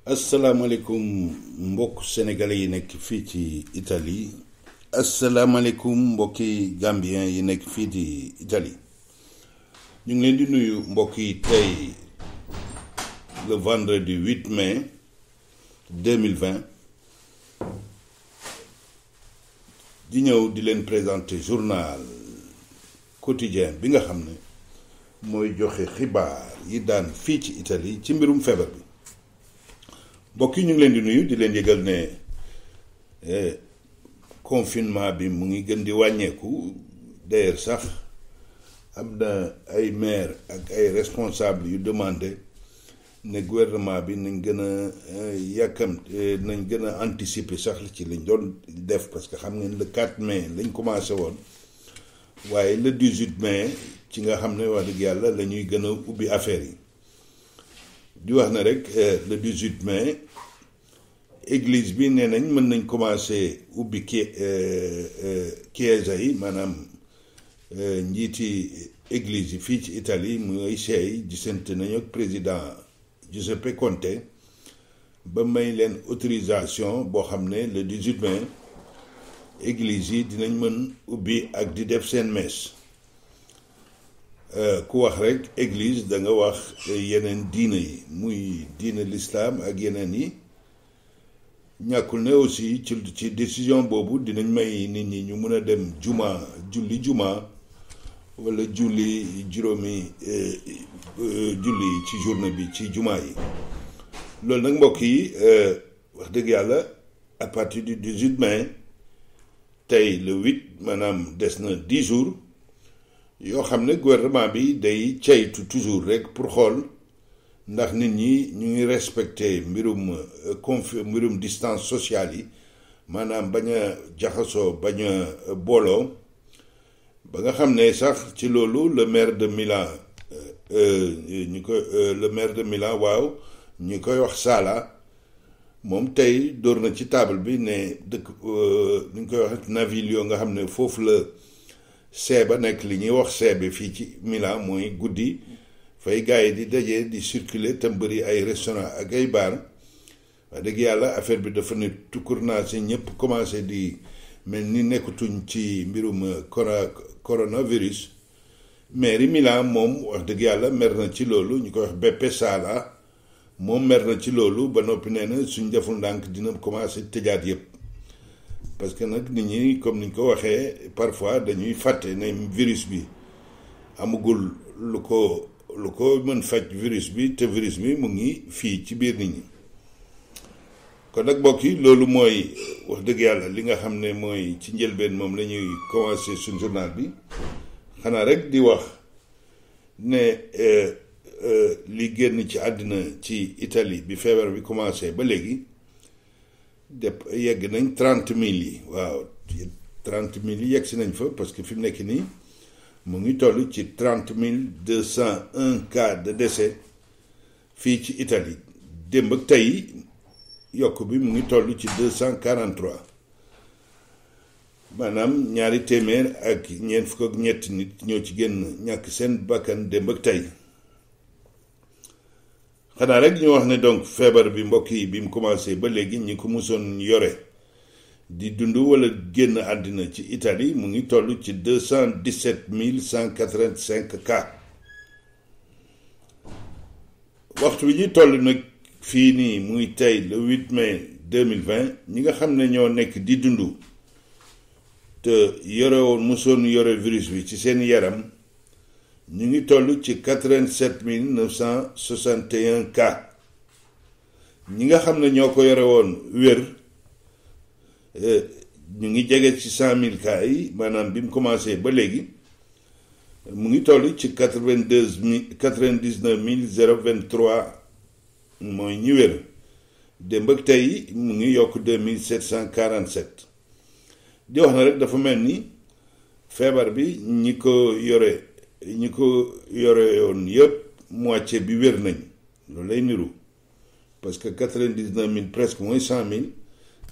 asalaamaaleykum mbokk sénégalais yi nekk fii ci Italie asalaamaaleykum mbokki gambien yi nekk fii ci Italie ñu ngi leen di nuyu mbokk yi tey le vendredi 8 mai 2020 di ñëw di leen présenter journal quotidien bi nga xam ne mooy joxe xibaar yi daan fii ci Italie ci mbirum feebar bi. mbokk yi ñu ngi leen di nuyu di leen yëgal ne confinement bi mu ngi gën di wàññeeku d'ailleurs sax am na ay maire ak ay responsable yu demandé ne gouvernement bi nañ gën a nañ gën a anticiper sax ci lañ doon def parce que xam ngeen le 4 mai lañ commencé woon waaye le 18 mai ci nga xam ne wax dëgg yàlla la ñuy gën a ubbi affaire yi. di wax na rek le 18 mai église bi nee nañ mën nañ commencé ubbi chiesa yi maanaam njiiti église yi fii ci Italie muy seey gisante nañu ak président Giuseppe Conte ba may leen autorisation boo xam ne le 18 mai église yi dinañ mën ubbi ak di def seen messe. ku wax rek église da nga wax yeneen diine yi muy diine l'islam ak yeneen yi ñàkkul ne aussi ci décision boobu dinañ may nit ñi ñu mën a dem julli juma wala julli juróomi julli ci journée bi ci juma yi loolu nag mbokk yi wax dëgg yàlla à partir du 18 mai tey le 8 maanaam des na 10 jours yoo xam ne gouvernement bi day ceytu toujours rek pour xool ndax nit ñi ñu ngi respecté mbirum distance sociale yi maanaam bañ a jaxasoo bañ a booloo ba nga xam ne sax ci loolu le maire de Milan le maire de Milan waaw ñu koy wax Sala moom tey dóor na ci table bi ne dëkk ni ñu koy wax Naviglio nga xam ne foofu la seeba nekk li ñuy wax seebe fii ci Milan mooy guddi fay gars yi di daje di circuler te bëri ay restaurant ak ay bar wax dëgg yàlla affaire bi dafa ne tukkur naa si ñëpp commencé di mel ni nekkatuñ ci mbirum coronavirus mairie Milan moom wax dëgg yàlla mer na ci loolu ñu koy wax Beppe Sala moom mer na ci loolu ba noppi nee na suñ deful ndànk dina commencé tëjaat yëpp. parce que nag nit ñi comme niñ ko waxee parfois dañuy fàtte ne virus bi amagul lu ko mën faj virus bi te virus bi mu ngi fii ci biir nit ñi kon nag mbokk yi loolu mooy wax dëgg yàlla li nga xam ne mooy ci njëlbeen moom la ñuy commencé suñ journal bi xanaa rek di wax ne li génn ci àddina ci Italie bi feebar bi commencé ba léegi yegg nañ 30,000 yi waaw 30,000 yi yegg si nañ fa parce que fi mu nekk nii mu ngi toll ci 30,201 cas de décès fii ci Italie démb ak tey yokk bi mu ngi toll ci 243 maanaam ñaari téeméer ak ñeent fukk ak ñetti nit ñoo ci génn ñàkk seen bakkan démb ak tey xanaa rek ñu wax ne donc feebar bi mbokk yi bi mu commencé ba léegi ñi ko mosoon yore di dund wala génn àddina ci Italie mu ngi toll ci 217,185 cas waxtu bi ñuy toll nag fii nii muy tey le 8 mai 2020 ñi nga xam ne ñoo nekk di dund te mosoon yore virus bi ci seen yaram ñu ngi toll ci 87,961 cas ñi nga xam ne ñoo ko yore woon wér ñu ngi jege ci 100,000 cas yi maanaam bi mu commencé ba léegi mu ngi toll ci 99,023 mooy ñi wér démb ak tey mu ngi yokk 2,747 di wax na rek dafa mel ni feebar bi ñi ko yore woon yëpp moitié bi wér nañ loolu lay niru parce que 99,000 presque mooy 100,000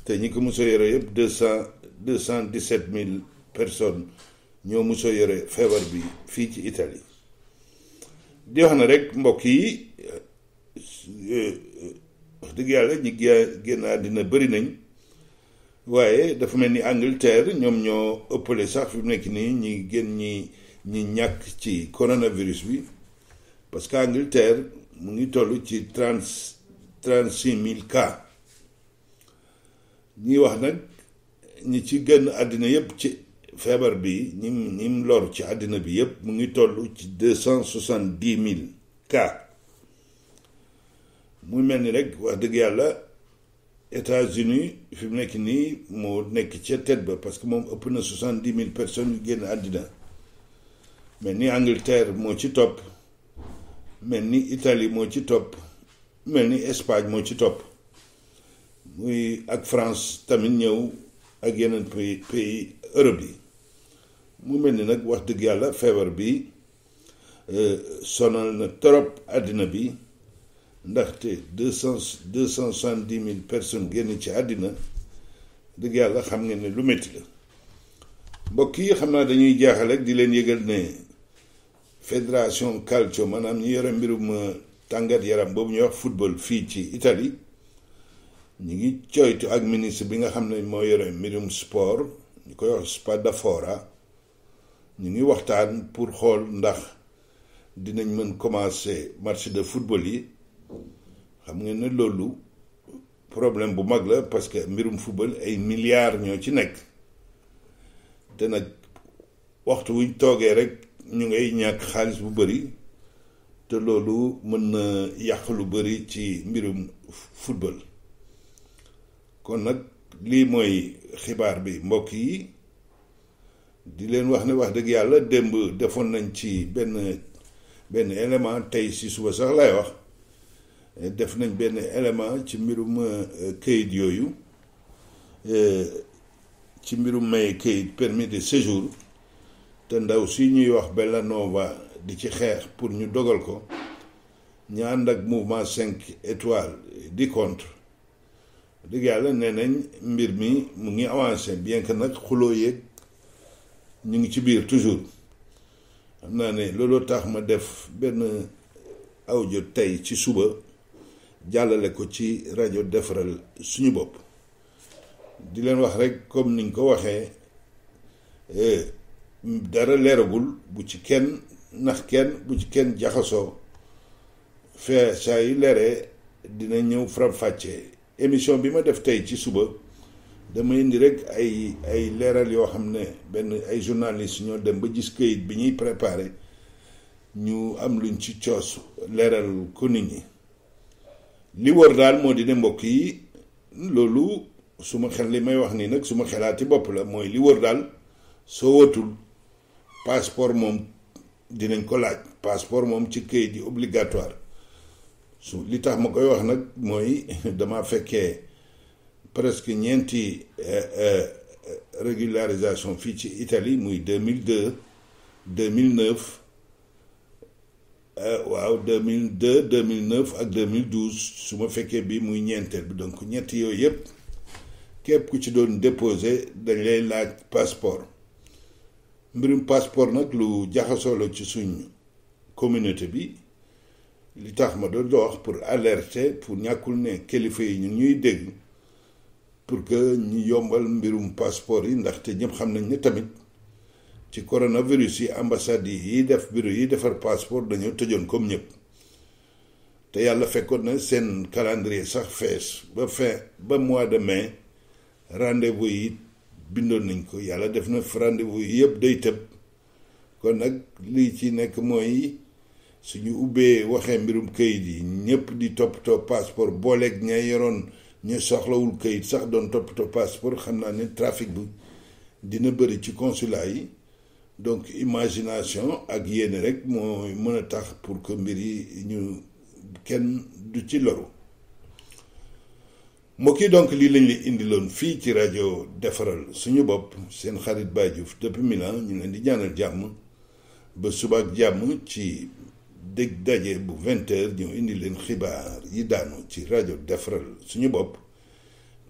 te ñi ko mos a yore yëpp 217,000 personnes ñoo mos a yore feebar bi fii ci Italie di wax na rek mbokk yi wax dëgg yàlla ñi génn àddina bëri nañ waaye dafa mel ni Angleterre ñoom ñoo ëppale sax fi mu nekk nii ñi gën ñi ñàkk ci coronavirus bi parce que Angleterre mu ngi toll ci 36 000 cas ñi wax nag ñi ci gën àddina yépp ci feebar bi ñi lor ci àddina bi yépp mu ngi toll ci 270 000 cas muy mel ni rek wax dëgg yàlla États-Unis fi mu nekk nii moo nekk ca tête ba parce que moom ëpp na 70 000 personnes yu génn àddina mel ni Angleterre moo ci topp mel ni Italie moo ci topp mel ni Espagne moo ci topp muy ak France tamit ñëw ak yeneen pays Europe yi mu mel ni nag wax dëgg yàlla feebar bi sonal na trop àddina bi ndaxte 270 000 personnes génn ci àddina dëgg yàlla xam ngeen ne lu métti la mbokk yi xam naa dañuy jaaxal rek di leen yëgal ne fédération calcio maanaam ñu yore mbirum tàngat yaram boobu ñuy wax football fii ci Italie ñu ngi coytu ak ministre bi nga xam ne moo yore mbirum sport ñu koy wax Spadafora ñu ngi waxtaan pour xool ndax dinañ mën commencer match de football yi xam ngeen ne loolu problème bu mag la parce que mbirum football ay milliards ñoo ci nekk te nag waxtu wuñ toogee rek ñu ngay ñàkk xaalis bu bëri te loolu mën na yàq lu bëri ci mbirum football kon nag lii mooy xibaar bi mbokk yi di leen wax ne wax dëgg yàlla démb defoon nañ ci benn élément tey si suba sax lay wax def nañ benn élément ci mbirum këyit yooyu ci mbirum may këyit permis de séjour te ndaw si ñuy wax Bellanova di ci xeex pour ñu dogal ko ñu ànd ak mouvement 5 étoiles di contre dëgg yàlla nee nañ mbir mi mu ngi avancé bien que nag xuloo yeeg ñu ngi ci biir toujours xam naa ne looloo tax ma def benn audio tey ci suba jàllale ko ci rajo defaral suñu bopp di leen wax rek comme niñ ko waxee dara leeragul bu ci kenn nax kenn bu ci kenn jaxasoo fee saa yu leeree dina ñëw faram-fàccee émission bi ma def tey ci suba dama indi rek ay leeral yoo xam ne benn ay journalistes ñoo dem ba gis këyit bi ñuy préparé ñu am luñ ci coos leeral ko nit ñi li wër daal moo di ne mbokk yi loolu suma xel li may wax nii nag suma xelaati bopp la mooy li wër daal soo watul passeport moom dinañ ko laaj passeport moom ci këyit yi obligatoire su li tax ma koy wax nag mooy dama fekkee presque ñeenti régularisation fii ci Italie muy 2002 2009 waaw 2002 2009 ak 2012 su ma fekkee bi muy ñeenteel bi donc ñetti yooyu yëpp képp ku ci doon déposé dañ lay laaj passeport mbirum passeport nag lu jaxasoo la ci suñ communauté bi li tax ma doon wax pour alerter pour ñàkkul ne kilifa yi ñu ñuy dégg pour que ñu yombal mbirum passeport yi ndaxte ñëpp xam nañ ne tamit ci coronavirus yi ambassade yi def bureau yi defar passeport dañoo tëjoon comme ñëpp te yàlla fekkoon na seen calendrier sax fees ba mois de mai rendez-vous yi bindoon nañ ko yàlla def na rendez-vous yi yëpp day tëb kon nag lii ci nekk mooy suñu ubbee waxee mbirum këyit yi ñëpp di toppatoo passeport booleeg ña yoroon ñu soxlawul këyit sax doon toppatoo passeport xam naa ne trafic bi dina bëri ci consulat yi donc imagination ak yéene rek mooy mën a tax pour que mbir yi ñu kenn du ci loru mbokk yi donc lii lañ li indiloon fii ci rajo defaral suñu bopp seen xarit Baye Diouf depuis Milan ñu leen di ñaanal jàmm ba suba ak jàmm ci dégg daje bu 20h ñëw indi leen xibaar yi daanu ci rajo defaral suñu bopp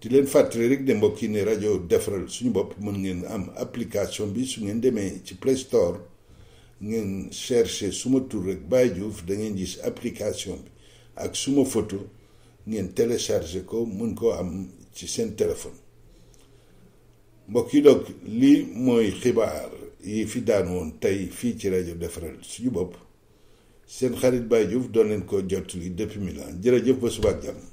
di leen fàttali rek de mbokk yi ne rajo defaral suñu bopp mën ngeen am application bi su ngeen demee ci Play Store ngeen chercher suma tur rek Baye Diouf da ngeen gis application bi ak suma photo ngeen télécharger ko mun koo am ci seen téléphone. mbokk yi donc lii mooy xibaar yi fi daan woon tey fii ci rajo Defaral suñu bopp seen xarit Baye Diouf doon leen ko jottali depuis Milan jërëjëf ba suba ak jàmm.